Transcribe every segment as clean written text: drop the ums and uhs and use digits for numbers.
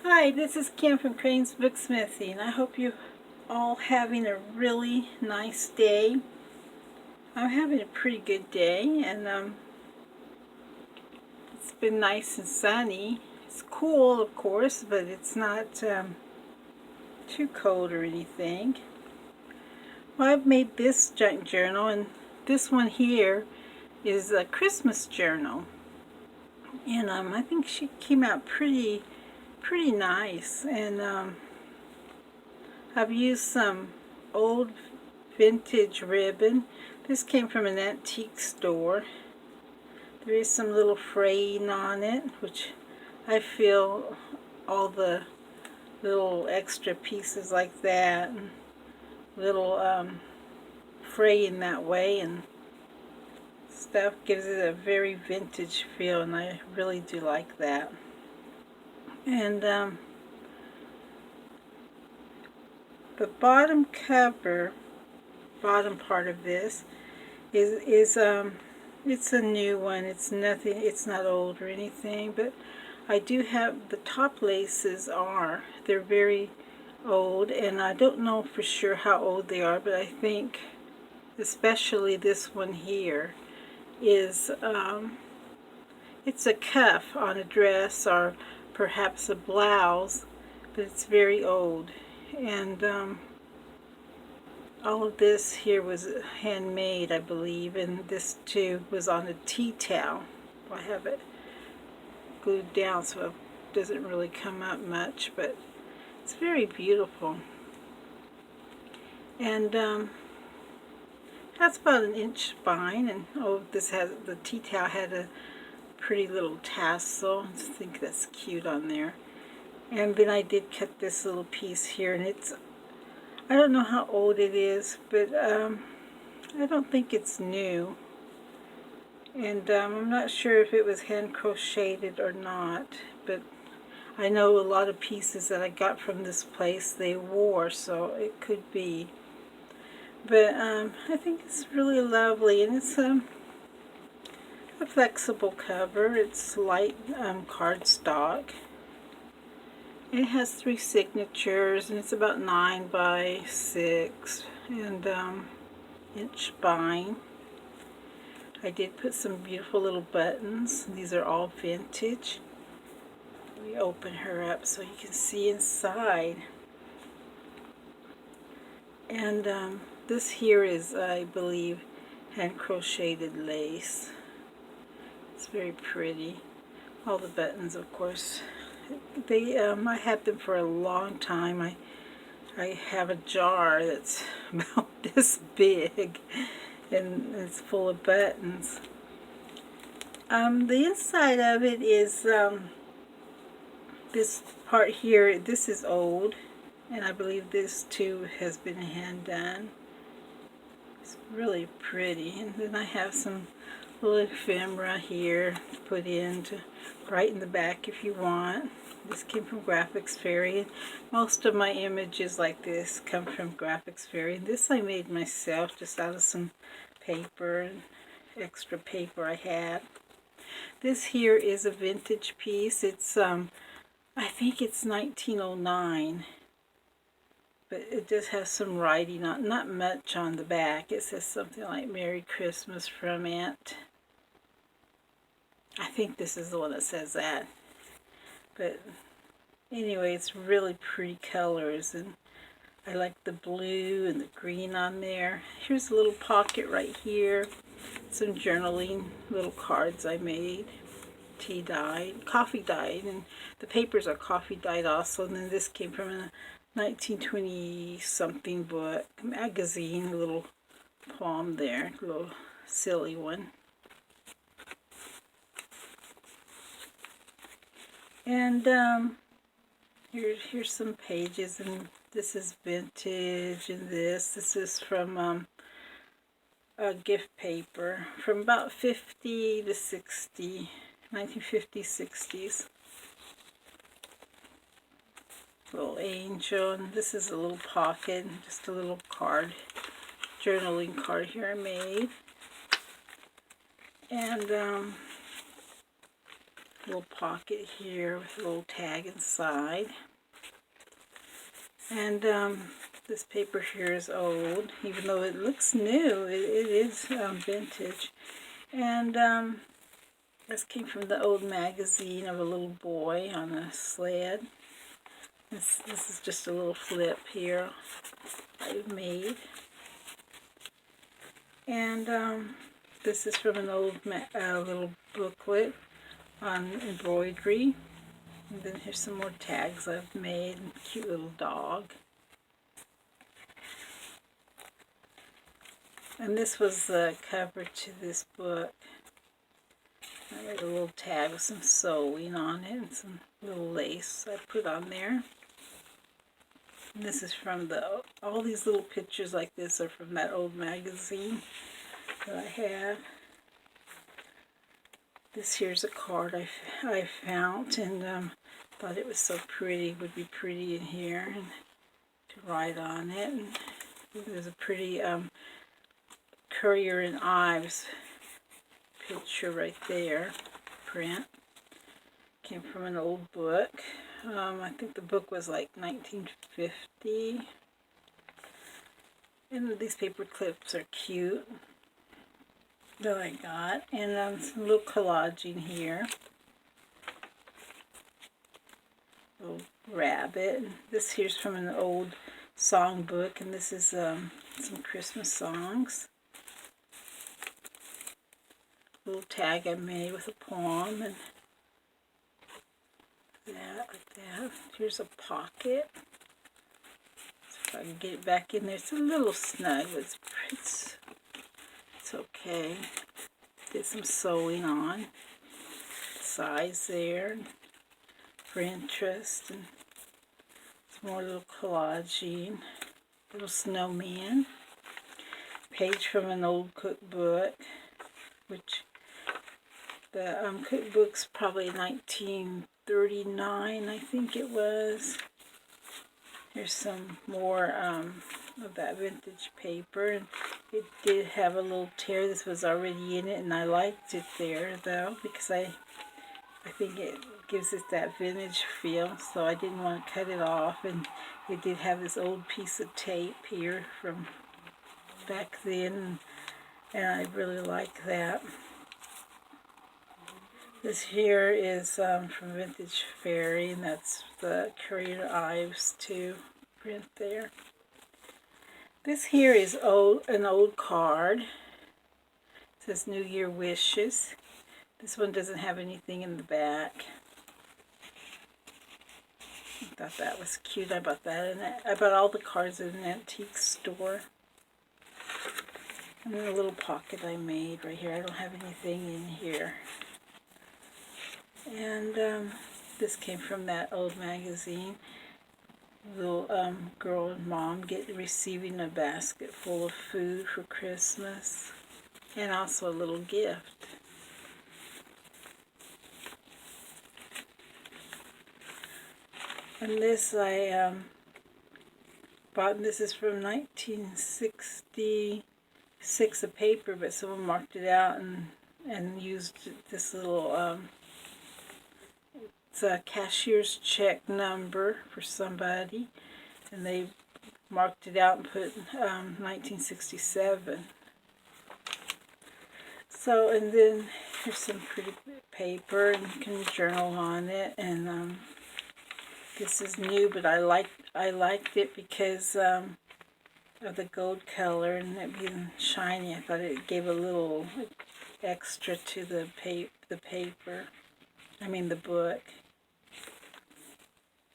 Hi, this is Kim from Crane's Booksmithy, and I hope you all having a really nice day. I'm having a pretty good day, and it's been nice and sunny. It's cool, of course, but it's not too cold or anything. Well, I've made this junk journal, and this one here is a Christmas journal, and I think she came out pretty nice, and I've used some old vintage ribbon. This came from an antique store. There is some little fraying on it, which I feel all the little extra pieces like that, and little fraying that way and stuff gives it a very vintage feel, and I really do like that. And the bottom cover, bottom part of this is it's a new one. It's nothing, it's not old or anything, but I do have the top laces they're very old, and I don't know for sure how old they are, but I think especially this one here is it's a cuff on a dress or perhaps a blouse, but it's very old. And all of this here was handmade, I believe, and this too was on a tea towel. I have it glued down so it doesn't really come up much, but it's very beautiful. And that's about an inch fine, and the tea towel had a pretty little tassel. I think that's cute on there. And then I did cut this little piece here, and I don't know how old it is, but I don't think it's new. And I'm not sure if it was hand crocheted or not, but I know a lot of pieces that I got from this place they wore, so it could be. But I think it's really lovely, and it's a flexible cover. It's light cardstock. It has 3 signatures, and it's about 9 by 6 and inch bind. I did put some beautiful little buttons. These are all vintage. We open her up so you can see inside. And this here is, I believe, hand crocheted lace. It's very pretty. All the buttons, of course. I had them for a long time. I have a jar that's about this big, and it's full of buttons. The inside of it is this part here. This is old, and I believe this too has been hand done. It's really pretty. And then I have some little ephemera here to put in to write in the back if you want. This came from Graphics Fairy, and most of my images like this come from Graphics Fairy. This I made myself just out of some paper and extra paper I had. This here is a vintage piece. It's I think it's 1909, but it just has some writing on, not much on the back. It says something like Merry Christmas from Aunt. I think this is the one that says that. But anyway, it's really pretty colors, and I like the blue and the green on there. Here's a little pocket right here. Some journaling little cards I made. Tea dyed, coffee dyed, and the papers are coffee dyed also. And then this came from a 1920 something book magazine, a little poem there, a little silly one. And here's some pages, and this is vintage, and this is from a gift paper from about 50 to 60, 1950s, 60s. Little angel, and this is a little pocket, just a little card, journaling card here I made. And little pocket here with a little tag inside. And this paper here is old, even though it looks new. It is vintage. And this came from the old magazine of a little boy on a sled. This is just a little flip here I made. And this is from an old little booklet on embroidery. And then here's some more tags I've made. Cute little dog. And this was the cover to this book. I made a little tag with some sewing on it and some little lace I put on there. And this is from all these little pictures like this are from that old magazine that I have. This here's a card I found, and thought it was so pretty, would be pretty in here, and to write on it. And there's a pretty Currier and Ives picture right there, print. Came from an old book. I think the book was like 1950. And these paper clips are cute that I got. And some little collaging here. Little rabbit. This here's from an old song book, and this is some Christmas songs. Little tag I made with a poem, and that, like that. Here's a pocket. So if I can get it back in there, it's a little snug, but it's okay. Did some sewing on the sides there for interest, and some more little collaging. Little snowman. Page from an old cookbook, which the cookbook's probably 1939, I think it was. Here's some more of that vintage paper, and it did have a little tear. This was already in it, and I liked it there though, because I think it gives it that vintage feel, so I didn't want to cut it off. And it did have this old piece of tape here from back then, and I really like that. This here is from Vintage Fairy, and that's the Currier Ives too print there. This here is an old card. It says New Year Wishes. This one doesn't have anything in the back. I thought that was cute. I bought that, and I bought all the cards at an antique store. And then a little pocket I made right here. I don't have anything in here. And this came from that old magazine. Little girl and mom receiving a basket full of food for Christmas, and also a little gift. And this I bought, and this is from 1966, a paper, but someone marked it out and used this little it's a cashier's check number for somebody, and they marked it out and put 1967. So, and then here's some pretty paper, and you can journal on it. And this is new, but I liked it because of the gold color and it being shiny. I thought it gave a little extra to the paper. I mean the book.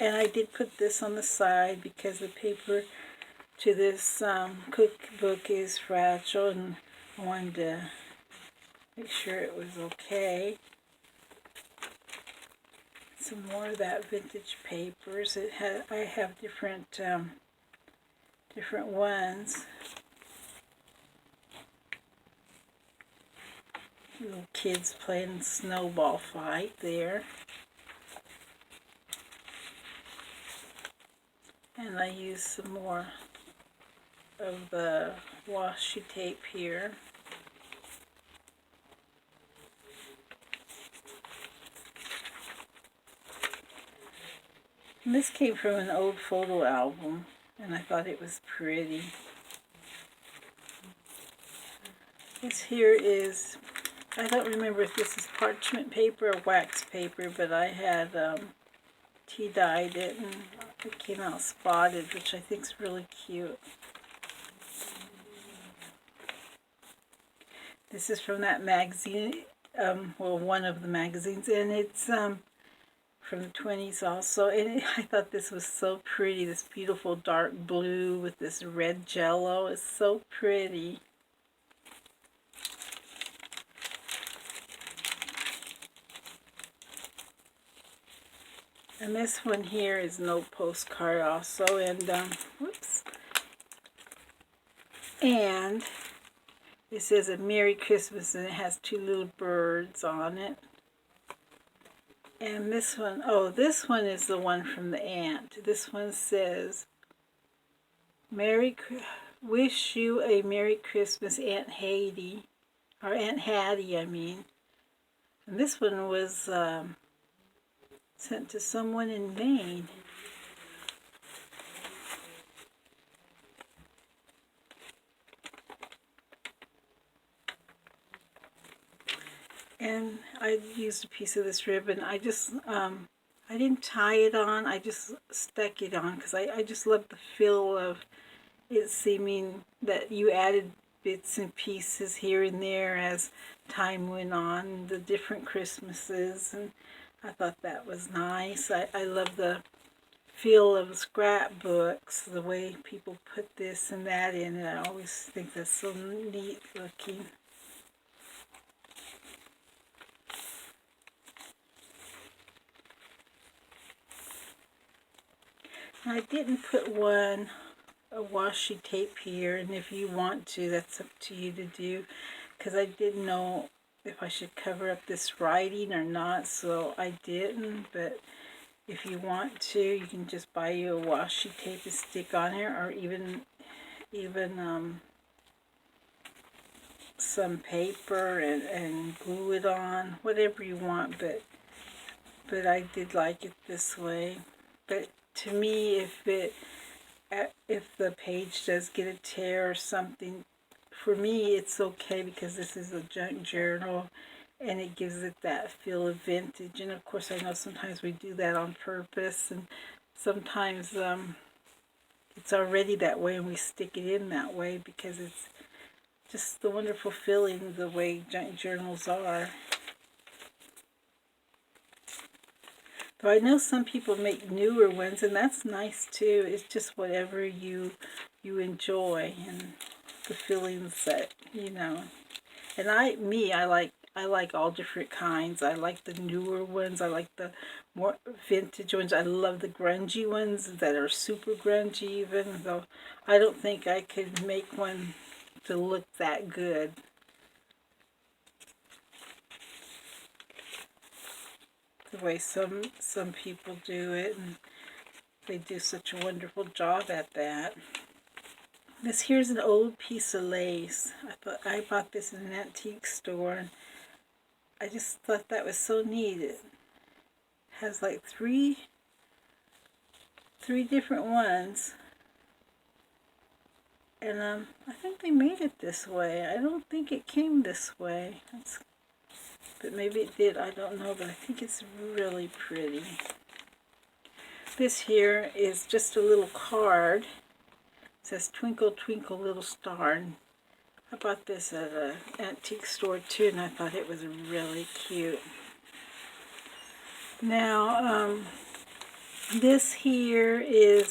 And I did put this on the side because the paper to this cookbook is fragile, and I wanted to make sure it was okay. Some more of that vintage papers. I have different ones. Little kids playing snowball fight there. And I use some more of the washi tape here. And this came from an old photo album, and I thought it was pretty. This here is, I don't remember if this is parchment paper or wax paper, but I had tea dyed it, and it came out spotted, which I think is really cute. This is from that magazine, well, one of the magazines, and it's from the 20s also, and I thought this was so pretty, this beautiful dark blue with this red jello. It's so pretty. And this one here is no postcard also, and whoops, and it says a Merry Christmas, and it has two little birds on it. And this one, oh, this one is the one from the aunt. This one says, wish you a Merry Christmas, Aunt Hattie, or Aunt Hattie, I mean. And this one was sent to someone in Maine. And I used a piece of this ribbon. I just, I didn't tie it on, I just stuck it on because I just love the feel of it seeming that you added bits and pieces here and there as time went on, the different Christmases, and I thought that was nice. I love the feel of scrapbooks, the way people put this and that in, and I always think that's so neat looking. I didn't put a washi tape here, and if you want to, that's up to you to do, because I didn't know if I should cover up this writing or not, so I didn't. But if you want to, you can just buy you a washi tape to stick on here, or even some paper and glue it on, whatever you want. But I did like it this way. But to me, if the page does get a tear or something, for me it's okay, because this is a junk journal and it gives it that feel of vintage. And of course I know sometimes we do that on purpose, and sometimes it's already that way and we stick it in that way because it's just the wonderful feeling the way junk journals are. Though I know some people make newer ones, and that's nice too. It's just whatever you enjoy and the feelings that, you know. And I like all different kinds. I like the newer ones. I like the more vintage ones. I love the grungy ones that are super grungy, even though I don't think I could make one to look that good. The way some people do it, and they do such a wonderful job at that. This here's an old piece of lace. I bought this in an antique store, and I just thought that was so neat. It has like three different ones, and I think they made it this way. I don't think it came this way. But maybe it did, I don't know, but I think it's really pretty. This here is just a little card. It says Twinkle Twinkle Little Star. And I bought this at an antique store too, and I thought it was really cute. Now, this here is